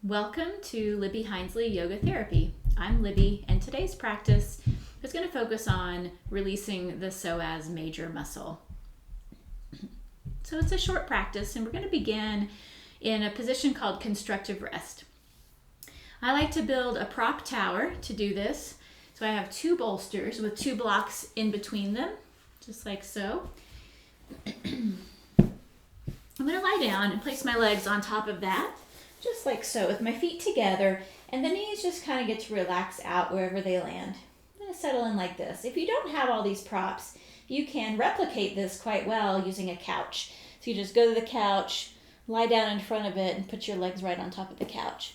Welcome to Libby Hinesley Yoga Therapy. I'm Libby, and today's practice is going to focus on releasing the psoas major muscle. So it's a short practice, and we're going to begin in a position called constructive rest. I like to build a prop tower to do this. So I have two bolsters with two blocks in between them, just like so. I'm going to lie down and place my legs on top of that, just like so, with my feet together, and the knees just kind of get to relax out wherever they land. I'm going to settle in like this. If you don't have all these props, you can replicate this quite well using a couch. So you just go to the couch, lie down in front of it, and put your legs right on top of the couch.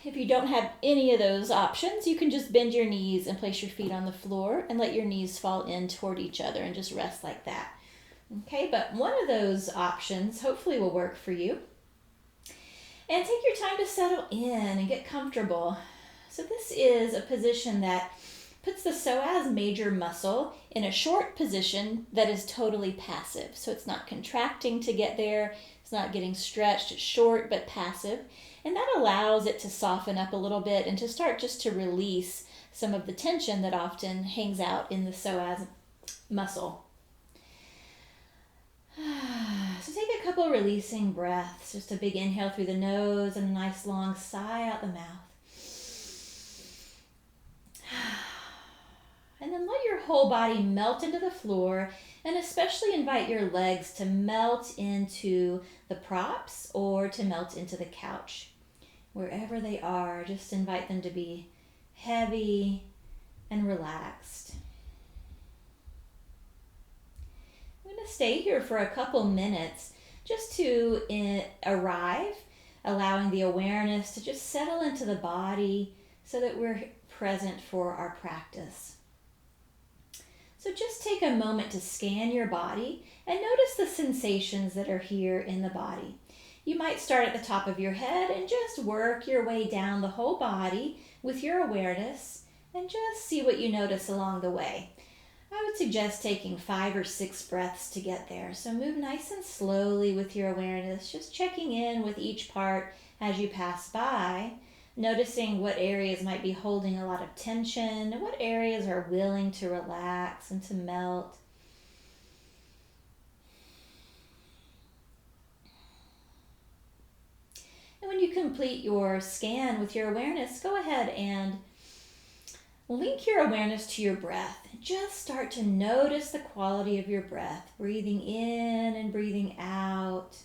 If you don't have any of those options, you can just bend your knees and place your feet on the floor and let your knees fall in toward each other and just rest like that. Okay, but one of those options hopefully will work for you. And take your time to settle in and get comfortable. So this is a position that puts the psoas major muscle in a short position that is totally passive. So it's not contracting to get there. It's not getting stretched. It's short but passive. And that allows it to soften up a little bit and to start just to release some of the tension that often hangs out in the psoas muscle. So take a couple releasing breaths, just a big inhale through the nose and a nice long sigh out the mouth. And then let your whole body melt into the floor, and especially invite your legs to melt into the props or to melt into the couch. Wherever they are, just invite them to be heavy and relaxed. I'm going to stay here for a couple minutes just to arrive, allowing the awareness to just settle into the body so that we're present for our practice. So just take a moment to scan your body and notice the sensations that are here in the body. You might start at the top of your head and just work your way down the whole body with your awareness and just see what you notice along the way. I would suggest taking 5 or 6 breaths to get there. So move nice and slowly with your awareness, just checking in with each part as you pass by, noticing what areas might be holding a lot of tension, what areas are willing to relax and to melt. And when you complete your scan with your awareness, go ahead and link your awareness to your breath. Just start to notice the quality of your breath, breathing in and breathing out.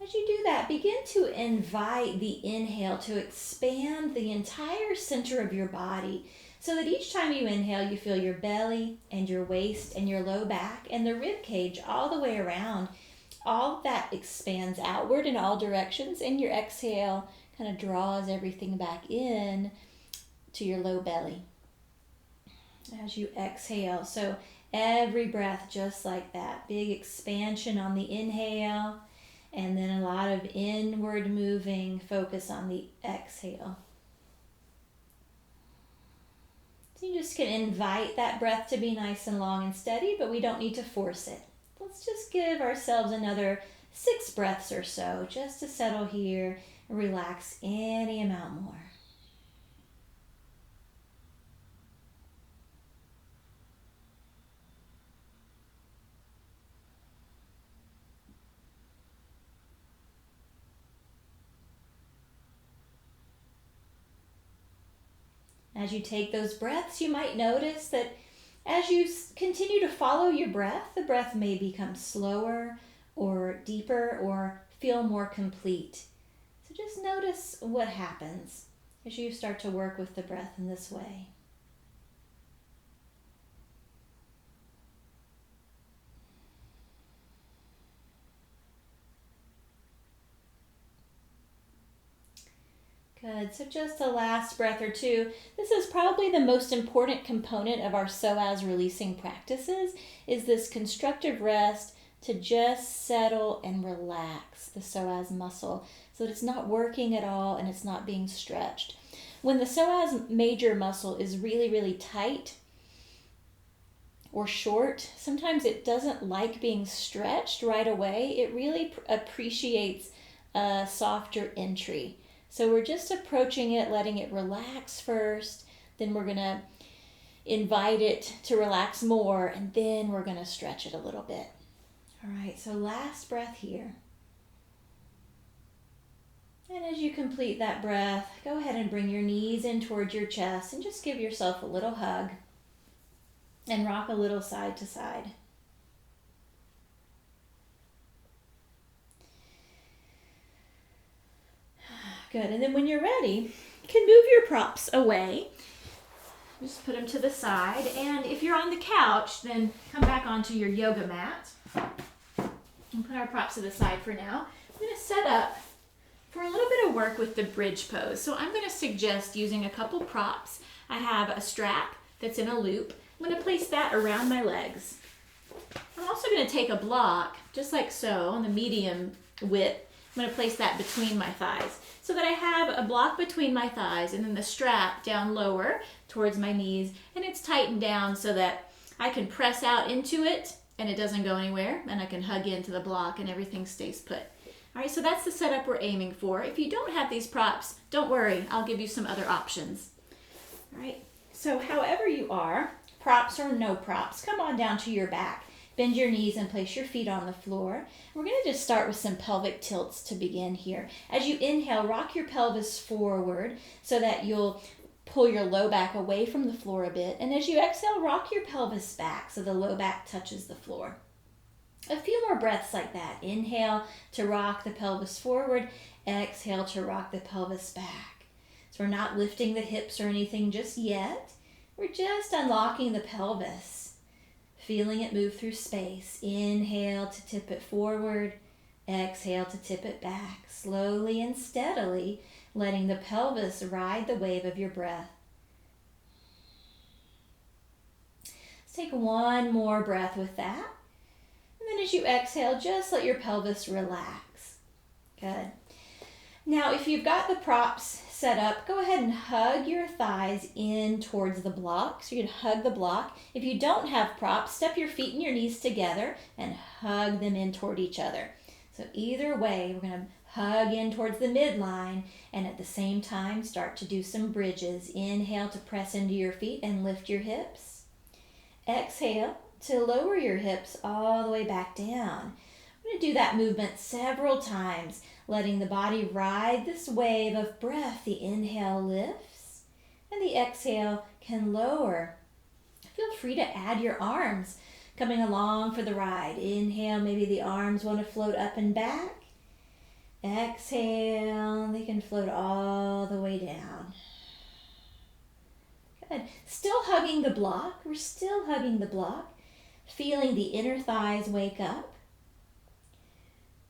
As you do that, begin to invite the inhale to expand the entire center of your body so that each time you inhale, you feel your belly and your waist and your low back and the rib cage all the way around. All of that expands outward in all directions, and your exhale kind of draws everything back in to your low belly as you exhale. So every breath just like that, big expansion on the inhale, and then a lot of inward moving focus on the exhale. So you just can invite that breath to be nice and long and steady, but we don't need to force it. Let's just give ourselves another 6 breaths or so just to settle here and relax any amount more. As you take those breaths, you might notice that as you continue to follow your breath, the breath may become slower or deeper or feel more complete. So just notice what happens as you start to work with the breath in this way. Good. So just a last breath or two. This is probably the most important component of our psoas releasing practices, is this constructive rest to just settle and relax the psoas muscle so that it's not working at all and it's not being stretched. When the psoas major muscle is really, really tight, or short, sometimes it doesn't like being stretched right away. It really appreciates a softer entry. So we're just approaching it, letting it relax first, then we're going to invite it to relax more, and then we're going to stretch it a little bit. All right, so last breath here. And as you complete that breath, go ahead and bring your knees in towards your chest and just give yourself a little hug and rock a little side to side. Good, and then when you're ready, you can move your props away. Just put them to the side, and if you're on the couch, then come back onto your yoga mat. And put our props to the side for now. I'm going to set up for a little bit of work with the bridge pose. So I'm going to suggest using a couple props. I have a strap that's in a loop. I'm going to place that around my legs. I'm also going to take a block, just like so, on the medium width. I'm going to place that between my thighs so that I have a block between my thighs and then the strap down lower towards my knees, and it's tightened down so that I can press out into it and it doesn't go anywhere, and I can hug into the block and everything stays put. All right, so that's the setup we're aiming for. If you don't have these props, don't worry, I'll give you some other options. All right, so however you are, props or no props, come on down to your back. Bend your knees and place your feet on the floor. We're going to just start with some pelvic tilts to begin here. As you inhale, rock your pelvis forward so that you'll pull your low back away from the floor a bit. And as you exhale, rock your pelvis back so the low back touches the floor. A few more breaths like that. Inhale to rock the pelvis forward. Exhale to rock the pelvis back. So we're not lifting the hips or anything just yet. We're just unlocking the pelvis. Feeling it move through space. Inhale to tip it forward. Exhale to tip it back. Slowly and steadily, letting the pelvis ride the wave of your breath. Let's take one more breath with that. And then as you exhale, just let your pelvis relax. Good. Now, if you've got the props set up, go ahead and hug your thighs in towards the block. So you can hug the block. If you don't have props, step your feet and your knees together and hug them in toward each other. So either way, we're going to hug in towards the midline and at the same time start to do some bridges. Inhale to press into your feet and lift your hips. Exhale to lower your hips all the way back down. I'm going to do that movement several times, letting the body ride this wave of breath. The inhale lifts and the exhale can lower. Feel free to add your arms coming along for the ride. Inhale, maybe the arms want to float up and back. Exhale, they can float all the way down. Good. Still hugging the block. We're still hugging the block. Feeling the inner thighs wake up.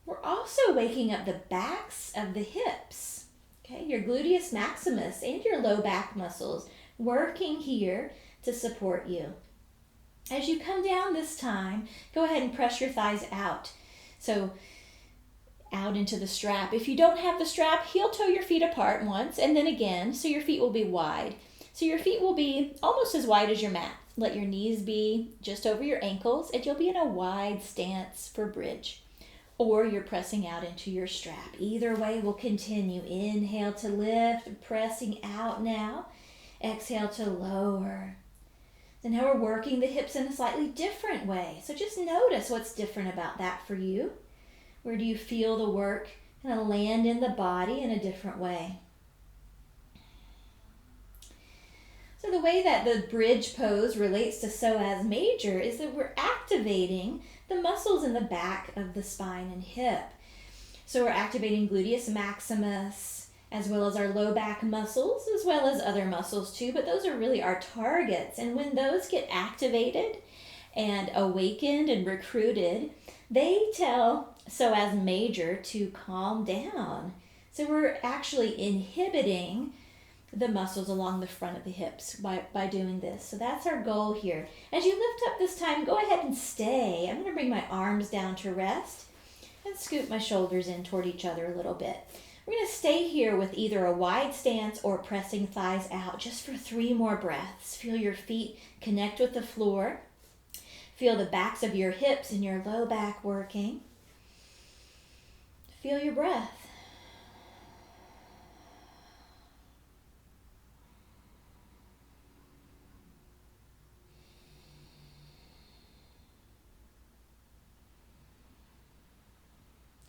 We're also waking up the backs of the hips, okay? Your gluteus maximus and your low back muscles working here to support you. As you come down this time, go ahead and press your thighs out. So out into the strap. If you don't have the strap, heel toe your feet apart once and then again, so your feet will be wide. So your feet will be almost as wide as your mat. Let your knees be just over your ankles and you'll be in a wide stance for bridge. Or you're pressing out into your strap. Either way, we'll continue. Inhale to lift, pressing out now. Exhale to lower. So now we're working the hips in a slightly different way. So just notice what's different about that for you. Where do you feel the work kind of land in the body in a different way? So the way that the bridge pose relates to psoas major is that we're activating the muscles in the back of the spine and hip. So we're activating gluteus maximus as well as our low back muscles as well as other muscles too, but those are really our targets. And when those get activated and awakened and recruited, they tell psoas major to calm down. So we're actually inhibiting the muscles along the front of the hips by doing this. So that's our goal here. As you lift up this time, go ahead and stay. I'm going to bring my arms down to rest and scoot my shoulders in toward each other a little bit. We're going to stay here with either a wide stance or pressing thighs out just for 3 more breaths. Feel your feet connect with the floor. Feel the backs of your hips and your low back working. Feel your breath.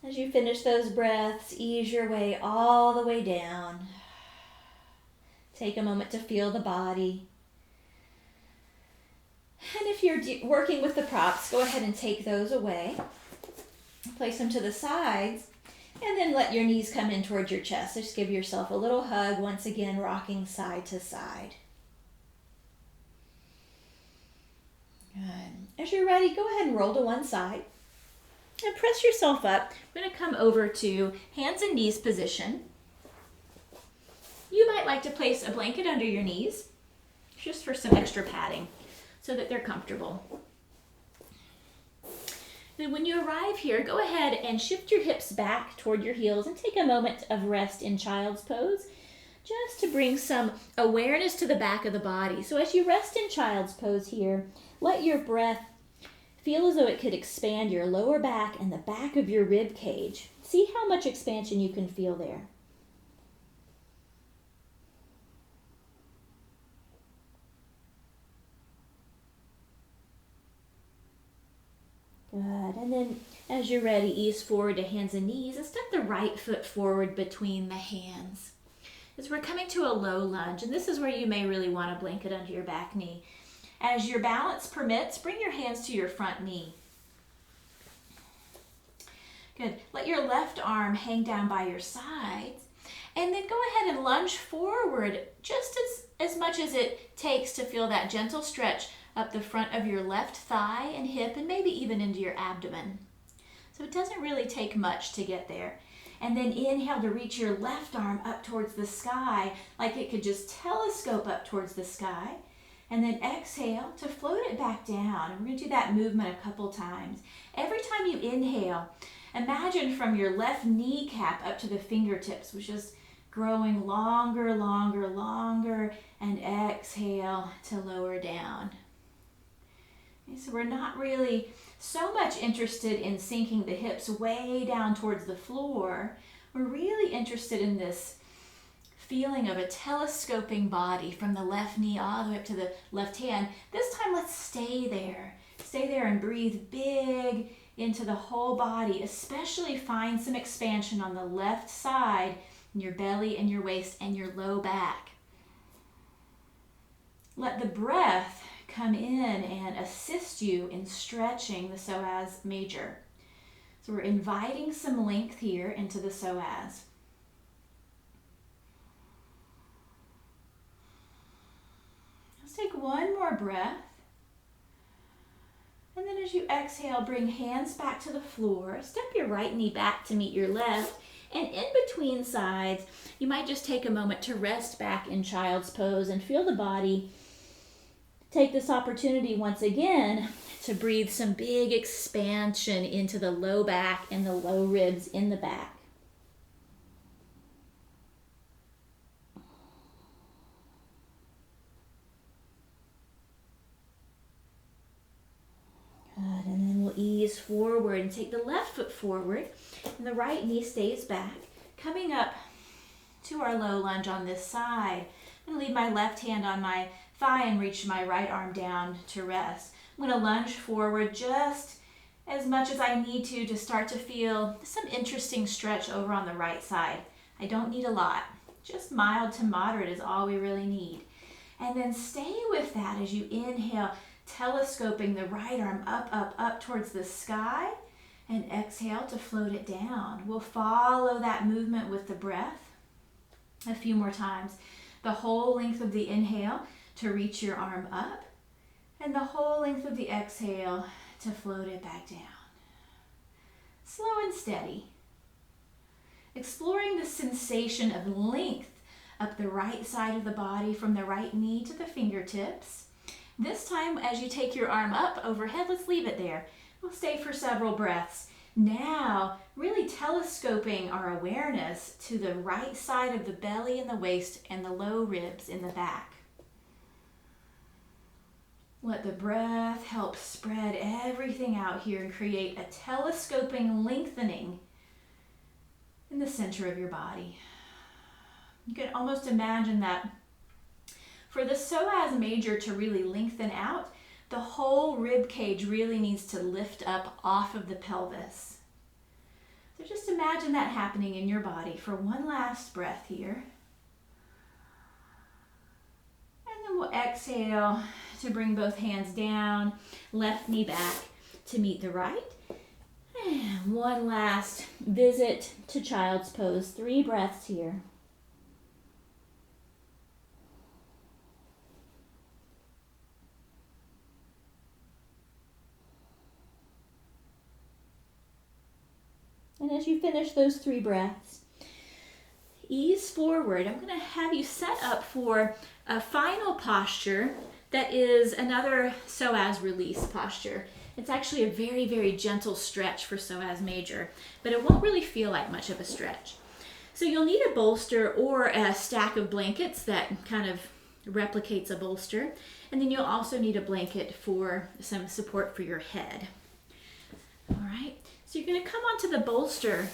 As you finish those breaths, ease your way all the way down. Take a moment to feel the body. And if you're working with the props, go ahead and take those away. Place them to the sides, and then let your knees come in towards your chest. Just give yourself a little hug, once again rocking side to side. Good. As you're ready, go ahead and roll to one side. And press yourself up. We're going to come over to hands and knees position. You might like to place a blanket under your knees, just for some extra padding, so that they're comfortable. Then when you arrive here, go ahead and shift your hips back toward your heels and take a moment of rest in child's pose, just to bring some awareness to the back of the body. So as you rest in child's pose here, let your breath feel as though it could expand your lower back and the back of your rib cage. See how much expansion you can feel there. Good. And then as you're ready, ease forward to hands and knees and step the right foot forward between the hands. As we're coming to a low lunge, and this is where you may really want a blanket under your back knee. As your balance permits, bring your hands to your front knee. Good. Let your left arm hang down by your sides, and then go ahead and lunge forward just as much as it takes to feel that gentle stretch up the front of your left thigh and hip, and maybe even into your abdomen. So it doesn't really take much to get there. And then inhale to reach your left arm up towards the sky, like it could just telescope up towards the sky. And then exhale to float it back down. And we're going to do that movement a couple times. Every time you inhale, imagine from your left kneecap up to the fingertips, which is growing longer, longer, longer, and exhale to lower down. Okay, so we're not really so much interested in sinking the hips way down towards the floor. We're really interested in this feeling of a telescoping body from the left knee all the way up to the left hand. This time, let's stay there. Stay there and breathe big into the whole body, especially find some expansion on the left side in your belly and your waist and your low back. Let the breath come in and assist you in stretching the psoas major. So we're inviting some length here into the psoas. Let's take one more breath. And then as you exhale, bring hands back to the floor. Step your right knee back to meet your left. And in between sides, you might just take a moment to rest back in child's pose and feel the body. Take this opportunity once again to breathe some big expansion into the low back and the low ribs in the back. Good, and then we'll ease forward and take the left foot forward, and the right knee stays back. Coming up to our low lunge on this side, I'm going to leave my left hand on my thigh and reach my right arm down to rest. I'm going to lunge forward just as much as I need to start to feel some interesting stretch over on the right side. I don't need a lot. Just mild to moderate is all we really need. And then stay with that as you inhale, telescoping the right arm up, up, up towards the sky, and exhale to float it down. We'll follow that movement with the breath a few more times. The whole length of the inhale to reach your arm up, and the whole length of the exhale to float it back down. Slow and steady. Exploring the sensation of length up the right side of the body from the right knee to the fingertips. This time, as you take your arm up overhead, let's leave it there. We'll stay for several breaths. Now, really telescoping our awareness to the right side of the belly and the waist and the low ribs in the back. Let the breath help spread everything out here and create a telescoping lengthening in the center of your body. You can almost imagine that for the psoas major to really lengthen out, the whole rib cage really needs to lift up off of the pelvis. So just imagine that happening in your body for one last breath here. And then we'll exhale to bring both hands down, left knee back to meet the right. And one last visit to child's pose. 3 breaths here. And as you finish those 3 breaths, ease forward. I'm going to have you set up for a final posture that is another psoas release posture. It's actually a very, very gentle stretch for psoas major, but it won't really feel like much of a stretch. So you'll need a bolster or a stack of blankets that kind of replicates a bolster. And then you'll also need a blanket for some support for your head. All right, so you're going to come onto the bolster,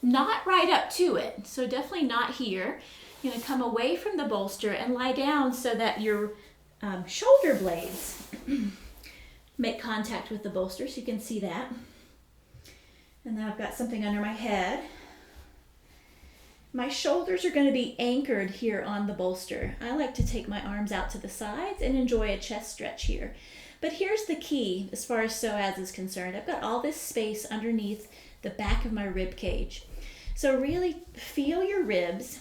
not right up to it, so definitely not here. You're going to come away from the bolster and lie down so that your shoulder blades make contact with the bolster, so you can see that. And then I've got something under my head. My shoulders are going to be anchored here on the bolster. I like to take my arms out to the sides and enjoy a chest stretch here. But here's the key as far as psoas is concerned. I've got all this space underneath the back of my rib cage. So really feel your ribs,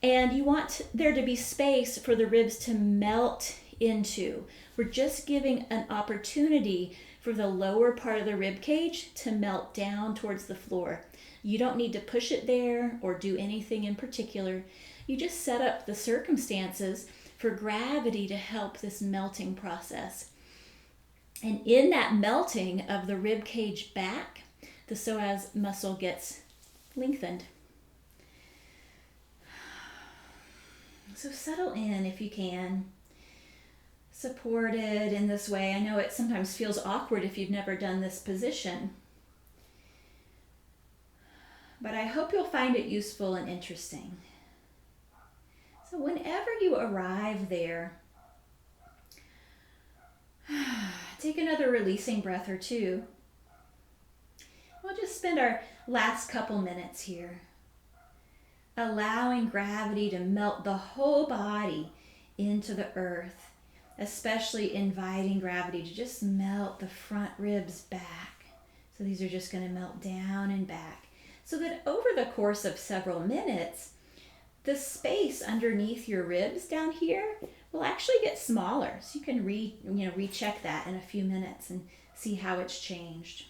and you want there to be space for the ribs to melt into. We're just giving an opportunity for the lower part of the rib cage to melt down towards the floor. You don't need to push it there or do anything in particular. You just set up the circumstances for gravity to help this melting process. And in that melting of the rib cage back, the psoas muscle gets lengthened. So settle in if you can. Supported in this way. I know it sometimes feels awkward if you've never done this position, but I hope you'll find it useful and interesting. So whenever you arrive there, take another releasing breath or two. We'll just spend our last couple minutes here, allowing gravity to melt the whole body into the earth, especially inviting gravity to just melt the front ribs back. So these are just going to melt down and back, so that over the course of several minutes, the space underneath your ribs down here will actually get smaller. So you can recheck that in a few minutes and see how it's changed.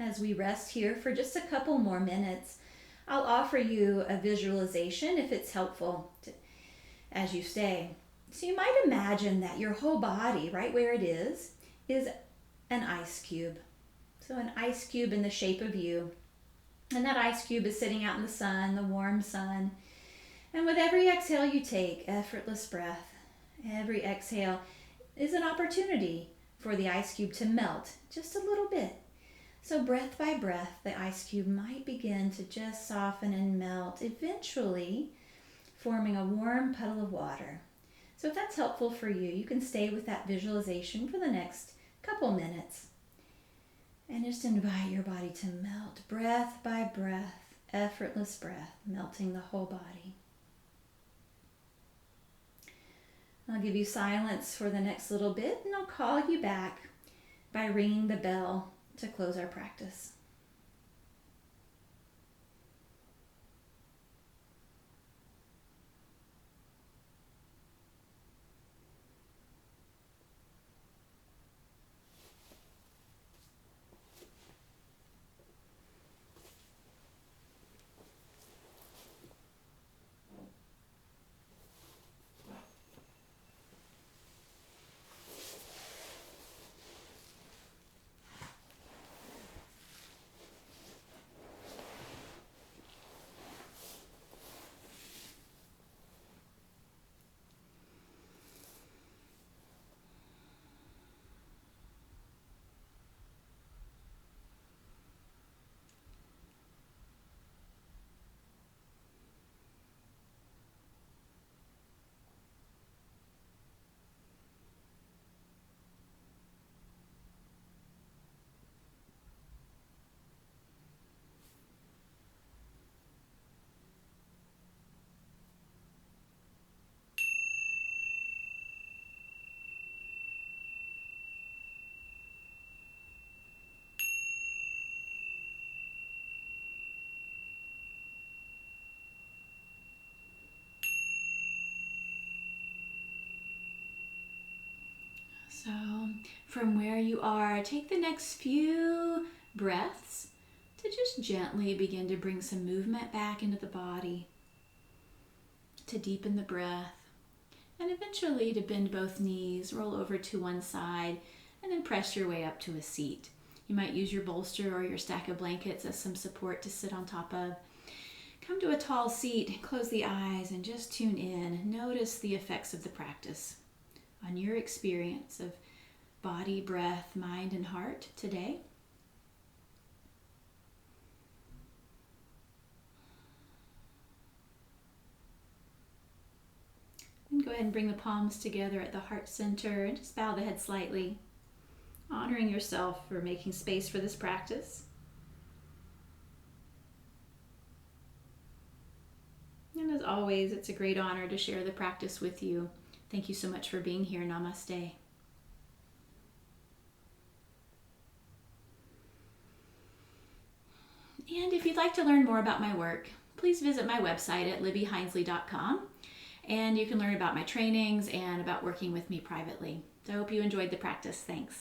As we rest here for just a couple more minutes, I'll offer you a visualization if it's helpful as you stay. So you might imagine that your whole body, right where it is an ice cube. So an ice cube in the shape of you. And that ice cube is sitting out in the sun, the warm sun. And with every exhale you take, effortless breath, every exhale is an opportunity for the ice cube to melt just a little bit. So breath by breath, the ice cube might begin to just soften and melt, eventually forming a warm puddle of water. So if that's helpful for you, you can stay with that visualization for the next couple minutes. And just invite your body to melt, breath by breath, effortless breath, melting the whole body. I'll give you silence for the next little bit, and I'll call you back by ringing the bell to close our practice. So from where you are, take the next few breaths to just gently begin to bring some movement back into the body, to deepen the breath, and eventually to bend both knees, roll over to one side, and then press your way up to a seat. You might use your bolster or your stack of blankets as some support to sit on top of. Come to a tall seat, close the eyes, and just tune in. Notice the effects of the practice on your experience of body, breath, mind, and heart today. And go ahead and bring the palms together at the heart center and just bow the head slightly, honoring yourself for making space for this practice. And as always, it's a great honor to share the practice with you. Thank you so much for being here. Namaste. And if you'd like to learn more about my work, please visit my website at libbyhinesley.com, and you can learn about my trainings and about working with me privately. So I hope you enjoyed the practice. Thanks.